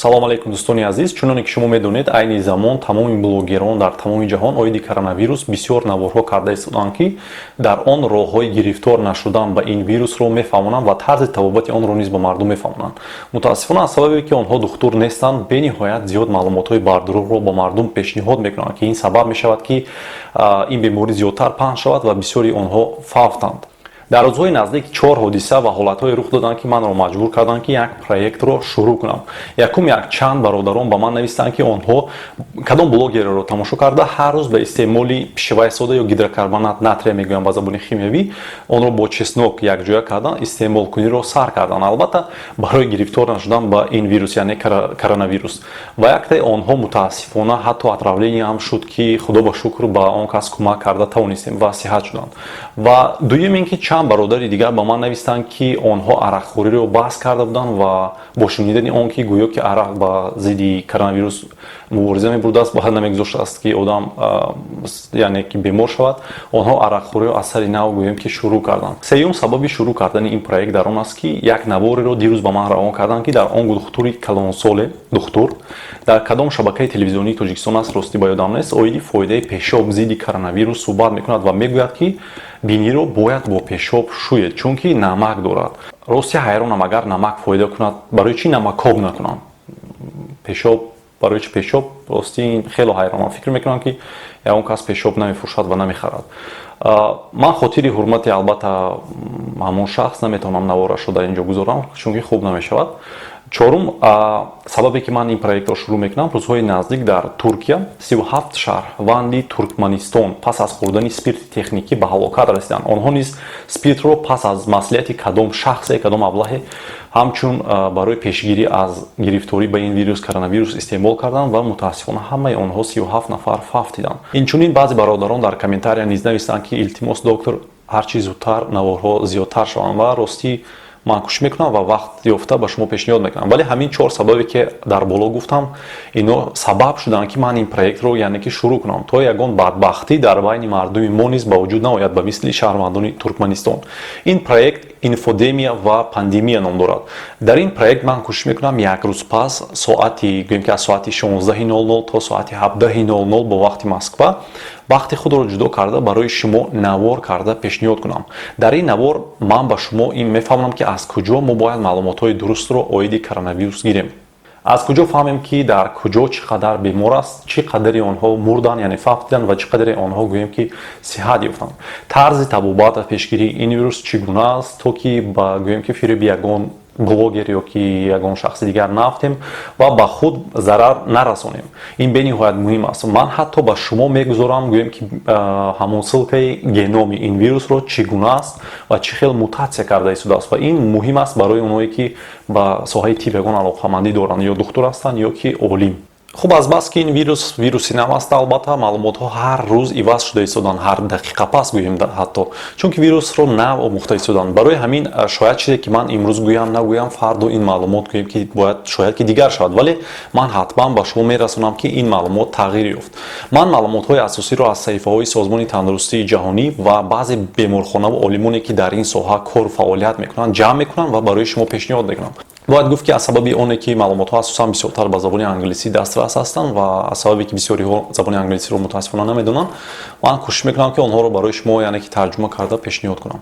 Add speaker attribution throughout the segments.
Speaker 1: салом алейкум дӯстони азиз, чуноне ки шумо медонед айни замон тамоми блогерон дар тамоми ҷаҳон оиди коронавирус бисёр наворҳо карда истоданд ки дар он роҳҳои гирифтор нашудан ба ин вирусро мефаҳмонанд ва тарзи табобати онро низ ба мардум мефаҳмонанд. Мутаассифона аз сабабе ки онҳо духтур нестанд, бениҳоят зиёд маълумотҳои бардуруғро ба мардум пешниҳод мекунанд ки ин сабаб мешавад ки ин беморӣ зиёдтар паҳн шавад ва бисёри онҳо фавтанд. дар рӯзҳои наздик 4 ҳодиса ва ҳолатҳое рух доданд ки манро маҷбур карданд ки як проектро шурӯъ кунам. Якум чанд бародарон ба ман навистанд ки онҳо кадом блогереро тамошо карда ҳар рӯз ба истеъмоли пишаваи сода ё гидрокарбонат натрия мегӯям ба забони химиявӣ, онро бо чеснок якҷоя кардан истеъмолкуниро сар карданд, албатта барои гирифтор нашудан ба ин вирус, яъне коронавирус. Ва якте онҳо мутаассифона ҳатто отравление ҳам шуд ки худо ба шукр ба он кас кӯмак карда тавонистем ва сиҳат шуданд. Ва дуюм ин ки чанд бародари дигар ба ман навистанд ки онҳо арақхӯриро баҳс карда буданд ва бо шунидани он ки гӯё ки арақ ба зидди коронавирус мубориза мебурдааст, баъд намегузоштааст ки одам яъне ки бемор шавад, онҳо арақхӯриро аз сари нав гӯем ки шурӯъ карданд. Сеюм сабаби шурӯъ кардани ин проект дар он аст ки як навореро дирӯз ба ман равон карданд ки дар он духтури калонсоле духтур дар кадом шабакаи телевизионии Тоҷикистон аст, ростӣ ба ёдам нест, оиди фоидаи пешоб зидди коронавирус суҳбат мекунад ва мегӯяд ки биниро бояд бо пешоб шӯед, чунки намак дорад. Рости ҳайронам, агар намак фоида кунад, барои чӣ намакоб накунанд? Пешоб барои чӣ пешоб? Рости ин хело ҳайронам. Фикр мекунам ки ягон кас пешоб намефуршад ва намехарад. Ман хотири ҳурмати албатта ҳамон шахс наметавонам наворашро дар ин ҷо гузорам, чунки хуб намешавад. Чорум сабабе ки ман ин проектро шурӯъ мекунам, рӯзҳои наздик дар Туркия 37 шаҳрванди Туркманистон пас аз хӯрдани спирти техникӣ ба ҳалокат расиданд. Онҳо низ спиртро пас аз маслиҳати кадом шахсе, кадом аблаҳе ҳамчун барои пешгирӣ аз гирифторӣ ба ин вирус коронавирус истеъмол карданд ва мутаассифона ҳамаи онҳо 37 нафар фавтиданд. Инчунин баъзе бародарон дар комментария низ навистанд ки илтимос доктор ҳарчи зудтар наворҳо зиёдтар шаванд ва ростӣ ман кӯшиш мекунам ва вақт ёфта ба шумо пешниҳод мекунам. Вале ҳамин 4 сабабе ки дар боло гуфтам, ино сабаб шуданд ки ман ин проектро яъне ки шурӯъ кунам, то ягон бадбахтӣ дар байни мардуми мо низ ба вуҷуд наояд ба мисли шаҳрвандони Туркманистон. Ин проект инфодемия ва пандемия ном дорад. Дар ин проект ман кӯшиш мекунам як рӯз пас соати гӯем ки аз соати 16:00 то соати 17:00 бо вақти Москва вақти худро ҷудо карда барои шумо навор карда пешниҳод кунам. Дар ин навор ман ба шумо ин мефаҳмонам ки аз куҷо мо бояд маълумотҳои дурустро оиди коронавирус гирем. Аз куҷо фаҳмем ки дар куҷо чӣ қадар бемор аст, чӣ қадари онҳо мурданд, яъне фавтиданд ва чӣ қадари онҳо гӯем ки сиҳат ёфтанд. Тарзи табобат ва пешгирии ин вирус чӣ гуна аст, то ки ба гӯем ки фириби ягон блогер ё ки ягон шахси дигар нафтем ва ба худ зарар нарасонем. Ин бениҳоят муҳим аст. Ман ҳатто ба шумо мегузорам гӯем ки ҳамон ссилкаи геноми ин вирусро чӣ гуна аст ва чӣ хел мутатсия карда истодааст ва ин муҳим аст барои онҳое ки ба соҳаи тиб ягон алоқамандӣ доранд, ё духтур ҳастанд ё ки олим. Хуб, азбас ки ин вируси нав аст, албатта маълумотҳо ҳар рӯз иваз шуда истоданд, ҳар дақиқа пас гӯем ҳатто, чунки вирусро нав омӯхта истоданд. Барои ҳамин шояд чизе ки ман имрӯз гӯям нагӯям, фарду ин маълумот гӯем ки бояд шояд ки дигар шавад, вале ман ҳатман ба шумо мерасонам ки ин маълумот тағйир ёфт. Ман маълумотҳои асосиро аз саҳифаҳои Созмони Тандурустии ҷаҳонӣ ва баъзе беморхонаву олимоне ки дар ин соҳа кору фаъолият мекунанд ҷамъ мекунам ва барои шумо пешниҳод мекунам. Бояд гуфт ки аз сабаби оне ки маълумотҳо асосан бисёртар ба забони англисӣ дастрас ҳастанд ва аз сабаби ки бисёриҳо забони англисиро мутаассифона намедонанд, ман кӯшиш мекунам ки онҳоро барои шумо яъне ки тарҷума карда пешниҳод кунам.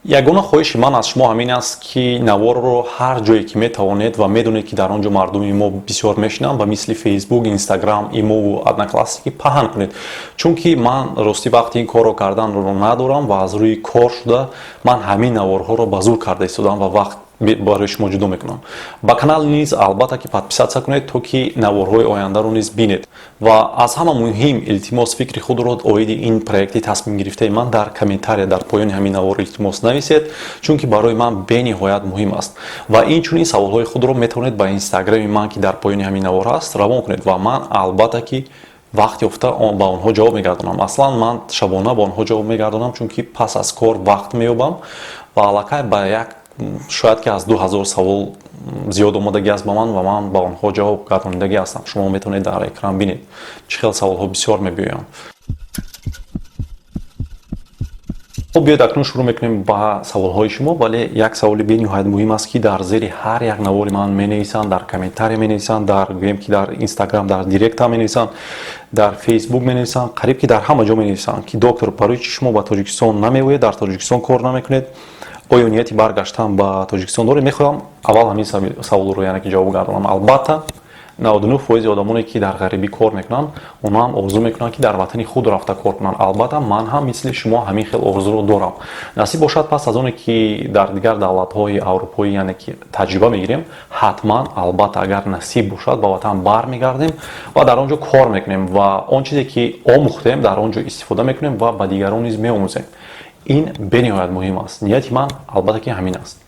Speaker 1: Ягона хоҳиши ман аз шумо ҳамин аст ки наворро ҳар ҷое ки метавонед ва медонед ки дар он ҷо мардуми мо бисёр мешинанд ба мисли Facebook, Instagram, Imo ва Одноклассники паҳн кунед, чунки ман ростӣ вақти ин корро карданро надорам ва аз рӯи кор шуда ман ҳамин наворҳоро ба зур карда истодам ва вақт барои шумо ҷудо мекунам. Ба канал низ албатта ки подписатсия кунед, то ки наворҳои ояндаро низ бинед. Ва аз ҳама муҳим илтимос фикри худро оиди ин проекти тасмимгирифтаи ман дар комментария дар поёни ҳамин навор илтимос нависед, чунки барои ман бениҳоят муҳим аст. Ва инчунин саволҳои худро метавонед ба инстаграми ман ки дар поёни ҳамин навор аст равон кунед ва ман албатта ки вақт ёфта ба онҳо ҷавоб мегардонам. Аслан ман шабона ба онҳо ҷавоб мегардонам, чунки пас аз кор вақт меёбам ва аллакай ба як шояд ки аз 2000 савол зиёд омадагӣ аст ба ман ва ман ба онҳо ҷавоб гардонидагӣ ҳастам. Шумо метавонед дар экран бинед чӣ хел саволҳо бисёр мебиёянд. خب بیاید اکنون شروع میکنیم با سوالهای شما، ولی یک سوال بسیار مهم است که در زیر هر یک نوار من مینویسند، در کامنتاری مینویسند، در گویم که در اینستاگرام در دایرکت هم مینویسند، در فیسبوک مینویسند، قریب که در همه جا مینویسند که دکتر برای چی شما به تاجیکستان نمیوید، در تاجیکستان کار نمیکنید، آیا نیتی برگشتن به تاجیکستان دارید؟ میخوام اول همین سوال رو یعنی که جواب گردونم. البته 99% آدمانی که در غریبی کار میکنن اونا هم آرزو میکنن که در وطن خود رفته کار کنن. البته من هم مثل شما همین خیلی آرزو رو دارم. نصیب باشد پس از اونی که در دیگر دولت‌های اروپایی یعنی که تجربه میگیریم، حتما البته اگر نصیب باشد به وطن برمیگردیم و در اونجا کار میکنیم و آن چیزی که آموختیم در اونجا استفاده میکنیم و به دیگران نیز میآموزیم. این به نهایت مهم است. نیت من البته که همین است.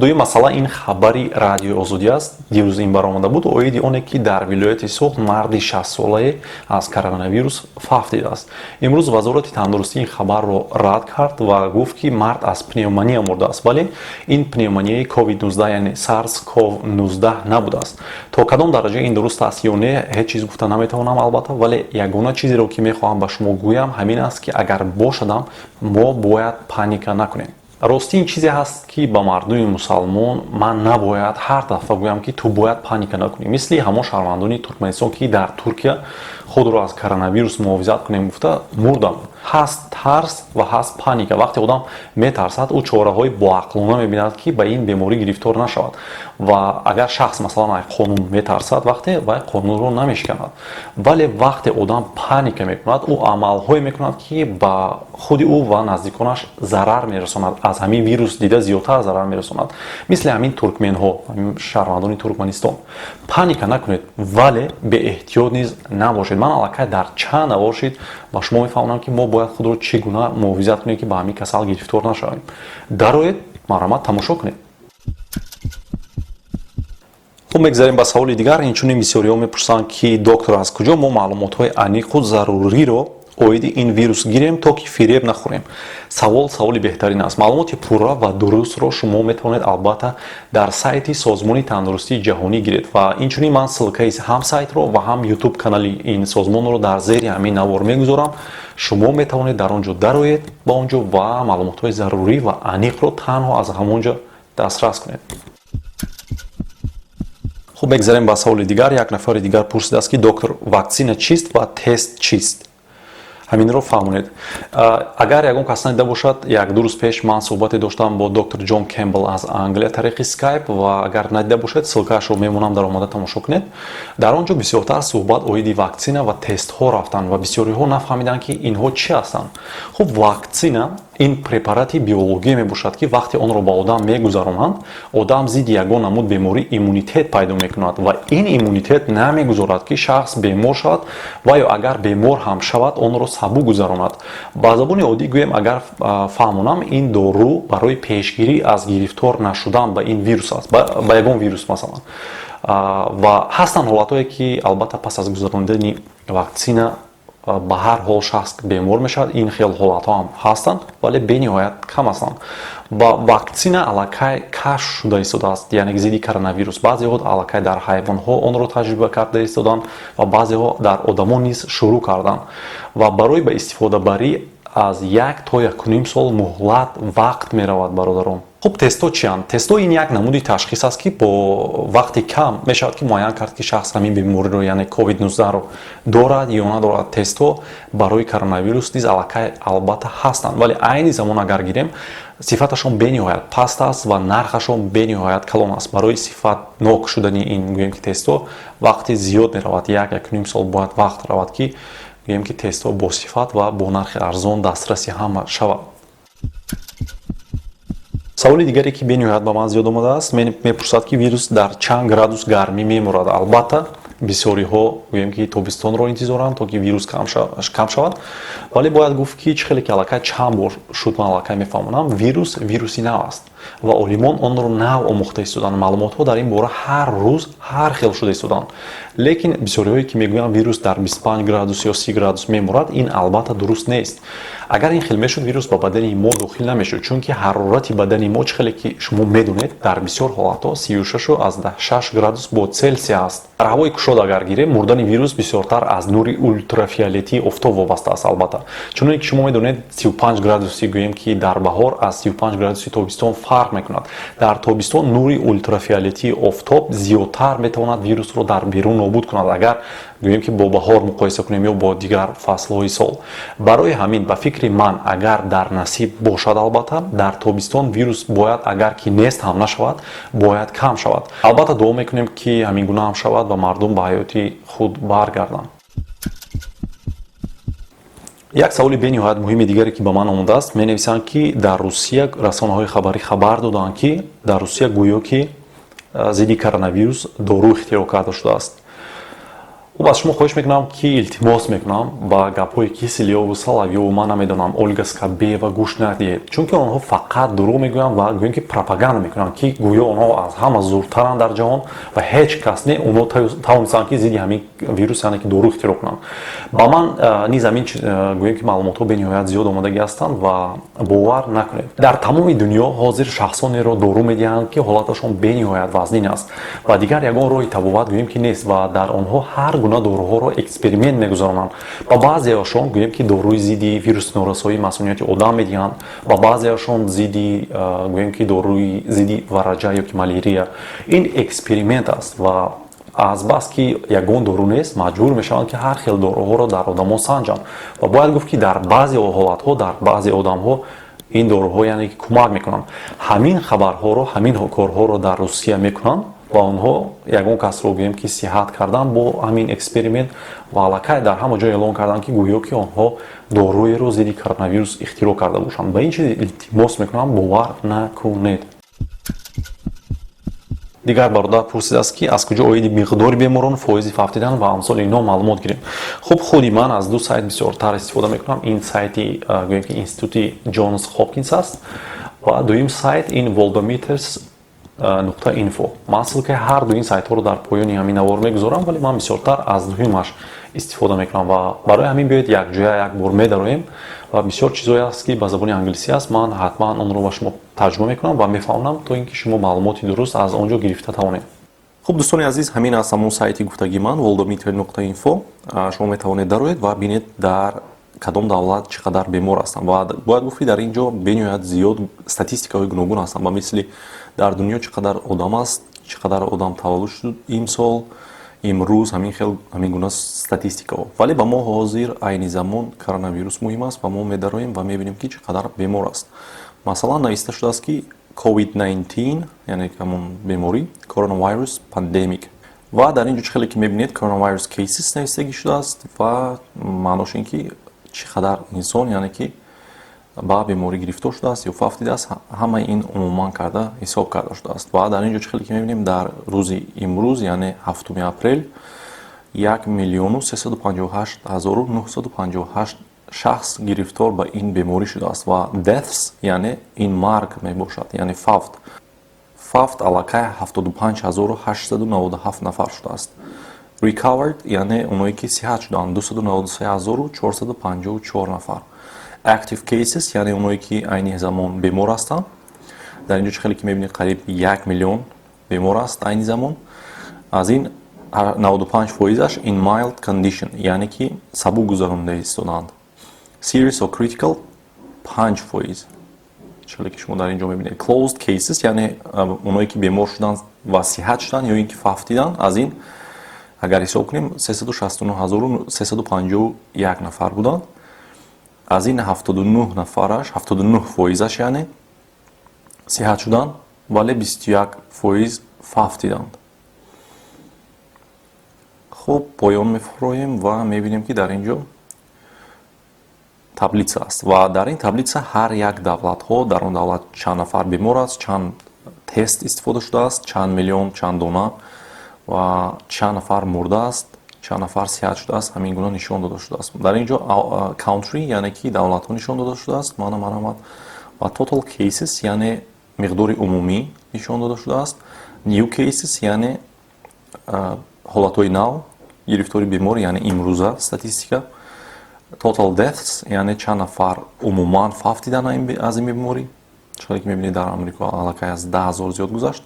Speaker 1: دوی مسئله این خبری رادیو آزادی است. دیروز این برآمده بود اویدی اونه که در ولایت سوخت مردی 60 ساله از کرونا ویروس فوت دیده است. امروز وزارت تندرستی این خبر رو رد کرد و گفت که مرد از پنیومونیا مرده است، ولی این پنیومونیای کووید 19 یعنی سارس کوو 19 نبوده است. تا کدام درجه این درست است یا نه هیچ چیز گفته نمیتونم البته، ولی یگانه چیزی رو که میخواهم به شما گویم همین است که اگر باشدم ما باید پانیک نکنیم. راستی این چیزی هست که با مردم مسلمان من نباید هر دفعه گویم که تو باید پانیک نکنی. مثل همه شهروندان ترکمنستان که در ترکیه خود رو از کرونا ویروس محافظت کنیم گفته مردم. هست ترس و هست پانیک. وقتی آدم میترسد او چاره‌های باعقلانه میبیند که به این بیماری گرفتار نشود و اگر شخص مثلا از قانون میترسد وقتی و قانون رو نمیشکند، ولی وقتی آدم پانیک میکند او عمل‌هایی میکند که با خود او و نزدیکانش ضرر میرساند، از همین ویروس دیده زیادتر ضرر میرساند. مثل همین ترکمن‌ها، شهروندان ترکمنستان. پانیک نکنید ولی به احتیاط نیز نباشید. من الکی در چند نباشید و شما میفهمونم که ما باید خود رو چگونه محافظت کنیم که به همین کسل گرفتار نشویم. درایید مرامت تماشا کنید. خب میگذاریم به سوال دیگر. اینچنین بسیاری‌ها میپرسند که دکتر از کجا ما معلومات‌های عمیق و ضروری رو اوید این ویروس گیریم تا که فریب نخوریم؟ سوال بهترین است. معلومات پورا و درست رو شما میتونید البته در سایت سازمان تندرستی جهانی گیرید و اینچنین من سلکه هم سایت رو و هم یوتیوب کانال این سازمان رو در زیر همین نوار میگذارم. شما میتونید در اونجا درآیید با اونجا و معلومات ضروری و عمیق رو تنها از همونجا دسترس کنید. خب بگذاریم به سوال دیگر. یک نفر دیگر پرسیده است که دکتر واکسن چیست و تست چیست؟ همین رو فهمونید. اگر یگان کس ندیده باشد، یک دو روز پیش من صحبت داشتم با دکتر جون کمبل از انگلیس طریق اسکایپ و اگر ندیده باشد سلکش رو میمونم در آماده تماشا کنید. در آنجا بسیارتر صحبت اویدی واکسن و تست ها رفتن و بسیاری ها نفهمیدن که اینها چی هستند. خب واکسن این پرپاراتی بیولوژی می باشد که وقتی آن را به آدم میگذرانند آدم ضد یگان نمود بیماری ایمونیتت پیدا میکند و این ایمونیتت نمیگذارد که شخص بیمار شود و یا اگر بیمار هم شود آن را سبو گذراند. با زبان عادی گویم اگر فهمونم این دارو برای پیشگیری از گرفتار نشدن به این ویروس است، به یگان ویروس مثلا. و هستند حالتهایی که البته پس از گذراندن واکسن به هر حال شخص بیمار میشد. این خیلی حالت ها هم هستند ولی به نهایت کم هستند. با واکسن الکی کشف شده است، یعنی ضد کرونا ویروس. بعضی ها الکی در حیوان ها آن را تجربه کرده ایستادند و بعضی ها در آدمان نیز شروع کردند و برای به استفاده بری از 1 تا 1.5 سال مهلت وقت می رود برادران. خب تستو چیند؟ تستو این یک نمودی تشخیص است که با وقتی کم می شود که معین کرد که شخص همین بیماری رو یعنی کووید 19 رو دارد یا ندارد. تستو برای کرونا ویروس نیز البته هستند ولی عین زمان اگر گیریم صفتشون به نهایت پست است و نرخشون به نهایت کلان است. برای صفت نوک شدن این گویم که تستو وقتی زیاد می رود 1.5 سال باید وقت رود که گویم که تستو با صفت و با نرخ ارزان دسترسی هم شود. سوال دیگری که به نهایت به من زیاد آمده است میپرسد که ویروس در چند گرادوس گرمی میمرد. البته بسیاری ها گویم که تابستان رو انتظارند تا که ویروس کم شود ولی باید گفت که خیلی که الکی چند بار شد من الکی میفهمونم ویروسی نه است. ва олимон онро нав омӯхта истоданд. Маълумотҳо дар ин бора ҳар рӯз ҳар хел шуда истоданд. лекин бисёриҳое ки мегӯянд вирус дар 25 градус ё 30 градус меморад, ин албатта дуруст нест. агар ин хел мешуд, вирус ба бадани мо дохил намешуд, чунки ҳарорати бадани мо чӣ хеле ки шумо медонед, дар бисёр ҳолатҳо 36 градус бо Цельсия аст. дар ҳавои кушод агар гирем, мурдани вирус бисёртар аз нури ультрафиолетии офтоб вобаста аст. Албатта чуноне ки шумо медонед 35 градуси гӯем ки дар баҳор аз 35 градуси тобистон фарқ мекунад. дар тобистон нури ультрафиолетии офтоб зиёдтар метавонад вирусро дар берун нобуд кунад, агар гӯем ки бо баҳор муқоиса кунем ё бо дигар фаслҳои сол. барои ҳамин ба фикри ман, агар дар насиб бошад, албатта дар тобистон вирус бояд, агар ки нест ҳам нашавад, бояд кам шавад. албатта дуо мекунем ки ҳамин гуна ҳам шавад ва мардум ба ҳаёти худ баргарданд. як саволи бениҳоят муҳими дигаре ки ба ман омадааст, менависанд ки дар Русия расонаҳои хабарӣ хабар доданд ки дар Русия гӯё ки зидди коронавирус дору ихтироъ карда шудааст. аз шумо хоҳиш мекунам ки илтимос мекунам ба гапҳои киси Леову Салав ё ман намедонам Ольга Скабеева гӯш надиҳед, чунки онҳо фақат дурӯғ мегӯянд ва гӯем ки пропаганда мекунанд ки гӯё онҳо аз ҳама зуртаранд дар ҷаҳон ва ҳеҷ кас не онҳо тавонистанд ки зидди ҳамин вирус яъне ки дору ихтироъ кунанд. ба ман низ ҳамин гӯем ки маълумотҳо бениҳоят зиёд омадаги ҳастанд ва бовар накунед. дар тамоми дунё ҳозир шахсонеро дору медиҳанд ки ҳолаташон бениҳоят вазнин аст ва дигар ягон роҳи табобат гӯем ки нест ва дар онҳо ҳар доруҳоро эксперимент мегузаронанд. ба баъзеашон гӯем ки доруи зидди вируси норасоии масмунияти одам медиҳанд, ба баъзеашон зидди гӯем ки доруи зидди вараҷа ё ки малярия. ин эксперимент аст ва азбас ки ягон дору нест, маҷбур мешаванд ки ҳар хел доруҳоро дар одамон санҷанд ва бояд гуфт ки дар баъзе ҳолатҳо дар баъзе одамҳо ин доруҳо яъне ки кӯмак мекунанд. ҳамин хабарҳоро, ҳамин корҳоро дар Русия мекунанд ва онҳо ягон касро гӯем ки сиҳат кардан бо ҳамин эксперимент ва аллакай дар ҳама ҷо эълон карданд ки гӯё ки онҳо доруеро зидди коронавирус ихтироъ карда бошанд. ба ин чиз илтимос мекунам, бовар накунед. дигар бародар пурсидааст ки аз куҷо оиди миқдори беморон, фоизи фавтидан ва амсоли ино маълумот гирем. хуб, худи ман аз ду сайт бисёртар истифода мекунам. ин сайти гӯем ки институти Ҷонс Хопкинс аст ва дуюм сайт ин volbometers.info. ман ссилкаи ҳар ду ин сайтҳоро дар поёни ҳамин навор мегузорам, вале ман бисёртар аз дуюмаш истифода мекунам ва барои ҳамин биёед якҷоя якбор медароем ва бисёр чизое аст ки ба забони англисӣ аст. ман ҳатман онро ба шумо тарҷума мекунам ва мефаҳмонам, то ин ки шумо маълумоти дуруст аз он ҷо гирифта тавонед. хуб дӯстони азиз, ҳамин аст ҳамон сайти гуфтагии ман volbometer.info. шумо метавонед дароед ва бинед дар кадом давлат чӣ қадар бемор ҳастанд ва бояд гуфт ки дар ин ҷо бениҳоят зиёд статистикаҳои гуногун ҳастанд, ба мисли дар дунё чӣ қадар одам аст, чӣ қадар одам таваллуд шуд имсол, имрӯз, ҳамин гуна статистикаҳо. вале ба мо ҳозир айни замон коронавирус муҳим аст ва мо медароем ва мебинем ки чӣ қадар бемор аст. масалан нависта шудааст ки COVID-19 яъне ҳамон беморӣ коронавирус пандемик ва дар ин ҷо чӣ хеле ки мебинед коронавирус cases навистагӣ шудааст ва маънош ин ки чӣ қадар инсон яъне ки ба беморӣ гирифтор шудааст ё фавтидааст, ҳама ин умуман карда ҳисоб карда шудааст. ва дар ин ҷо чӣ хеле ки мебинем дар рӯзи имрӯз яъне 7 апрел 1,358,958 шахс гирифтор ба ин беморӣ шудааст ва deaths яъне ин марг мебошад, яъне фавт аллакай 75,897 нафар шудааст. Recovered яъне оное ки сиҳат шуданд 293,454 нафар. Active cases яъне оное ки айни замон бемор ҳастанд. дар ин ҷо чӣ хеле ки мебинед қариб 1 миллион бемор аст айни замон. аз ин 95%аш in mild condition яъне ки сабук гузаронида истоданд. Serious or critical 5%. чӣ хеле ки шумо дар ин ҷо мебинед. Closed cases яъне оное ки бемор шуданд ва сиҳат шуданд ё ин ки фавтиданд. аз ин агар ҳисоб кунем 369,351 нафар буданд. аз ин 79 нафараш 79%аш яъне сиҳат шуданд, вале 21% фавтиданд. хуб, поён мефуроем ва мебинем ки дар ин ҷо таблица аст ва дар ин таблица ҳар як давлатҳо, дар он давлат чанд нафар бемор аст, чанд тест истифода шудааст, чанд миллион, чанд дона ва чанд нафар мурдааст, чанд нафар сиҳат шудааст, ҳамин гуна нишон дода шудааст. дар ин ҷо country яъне ки давлатҳо нишон дода шудааст, маъна марамад ва total cases яъне миқдори умумӣ нишон дода шудааст. New cases яъне ҳолатҳои нав, гирифтори бемор яъне имрӯза статистика. Total deaths яъне чанд нафар умуман фавт дидан аз ин беморӣ. чунки мебинед дар Амрико аллакай аз 10 000 зиёд гузашт.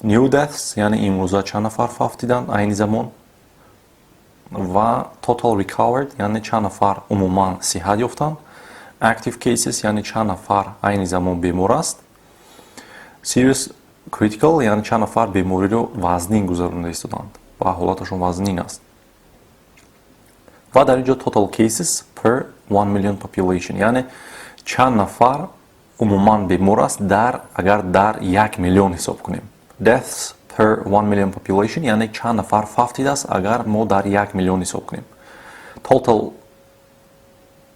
Speaker 1: New deaths яъне имрӯза чанд нафар фавт дидан айни замон. Ва total recovered яъне чанд нафар умуман сиҳат ёфтанд. Active cases яъне чанд нафар айни замон бемор аст. Serious critical яъне чанд нафар бемориро вазнин гузаронда истоданд ва ҳолаташон вазнин аст. Ва дар инҷо total cases per 1 million population яъне чанд нафар умуман бемор аст агар дар 1 миллион ҳисоб кунем. Deaths per 1 million population яъне чанд нафар фавт дидаст агар мо дар 1 миллион ҳисоб кунем.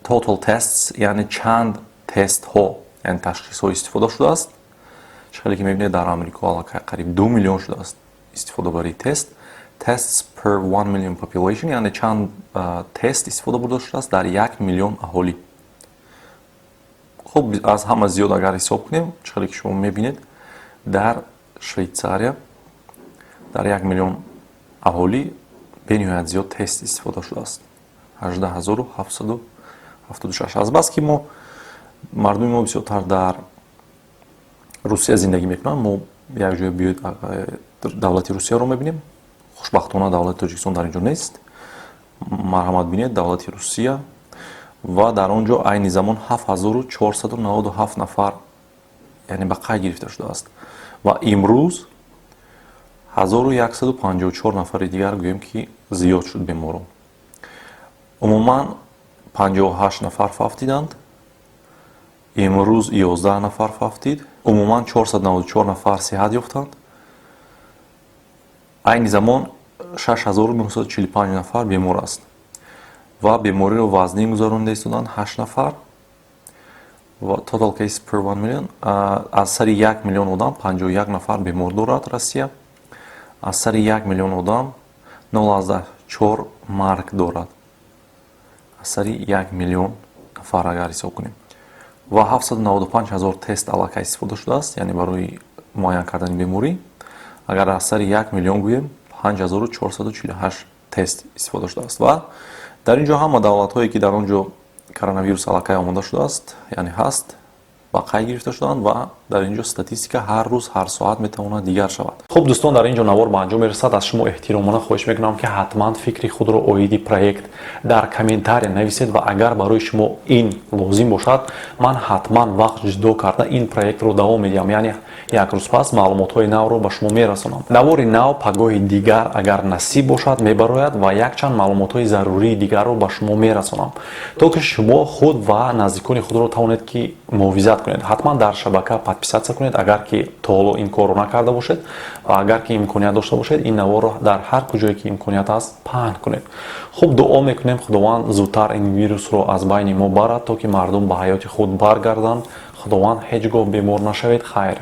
Speaker 1: Total tests яъне чанд тестҳо яъне ташхисҳо истифода шудааст. чунки ки мебинед дар Амрико аллакай қариб 2 миллион шудааст истифода барои тест. Tests per 1 million population яъне чанд тест истифода бурда шудааст дар 1 миллион аҳолӣ. хуб аз ҳама зиёд агар ҳисоб кунем, чунки ки шумо мебинед дар Швейтсария дар 1 миллион аҳолӣ бениҳоят зиёд тест истифода шудааст. 18776. Азбаски мо мардуми мо бисёртар дар Русия зиндагӣ мекунанд. Мо як ҷоя биёед давлати Русияро мебинем. хушбахтона давлати Тоҷикистон дар инҷо нест. марҳамат бинед давлати Русия. ва дар он ҷо айни замон 7497 нафар яъне ба қайд гирифта шудааст. ва имрӯз 1154 нафари дигар гӯем ки зиёд шуд беморон. умуман 58 нафар фавт диданд. имрӯз 11 нафар фавт дид. умуман 494 нафар сиҳат ёфтанд. айни замон 6945 нафар бемор аст ва бемориро вазнин гузаронда истоданд 8 нафар. ва total case per 1 million аз сари 1 миллион одам 51 нафар бемор дорад Россия. аз сари 1 миллион одам 0,4 марг дорад. аз сари 1 миллион нафар агар ҳисоб кунем. ва 795 000 тест аллакай истифода шудааст яъне барои муайян кардани беморӣ. агар аз сари 1 миллион гӯем 5448 тест истифода шудааст. ва дар ин ҷо ҳама давлатҳое ки дар он ҷо коронавирус аллакай омода шудааст яъне ҳаст ба қайд гирифта шуданд ва дар ин ҷо статистика ҳар рӯз ҳар соат метавонад дигар шавад. хуб дӯстон, дар ин ҷо навор ба анҷом мерасад. аз шумо эҳтиромона хоҳиш мекунам ки ҳатман фикри худро оиди проект дар комментария нависед ва агар барои шумо ин лозим бошад ман ҳатман вақт ҷудо карда ин проектро давом медиҳам, яъне як рӯз пас маълумотҳои навро ба шумо мерасонам. навори нав пагоҳи дигар агар насиб бошад мебарояд ва якчанд маълумотҳои зарурии дигарро ба шумо мерасонам, то ки шумо худ ва наздикони худро тавонед ки муҳофизат кунед. ҳатман дар шабака подписатсия кунед агар ки то ҳоло ин корро накарда бошед ва агар ки имконият дошта бошед ин наворро дар ҳар куҷое ки имконият аст паҳн кунед. хуб дуо мекунем худованд зудтар ин вирусро аз байни мо барад, то ки мардум ба ҳаёти худ баргарданд. худованд ҳеҷ гоҳ бемор нашавед. хайр.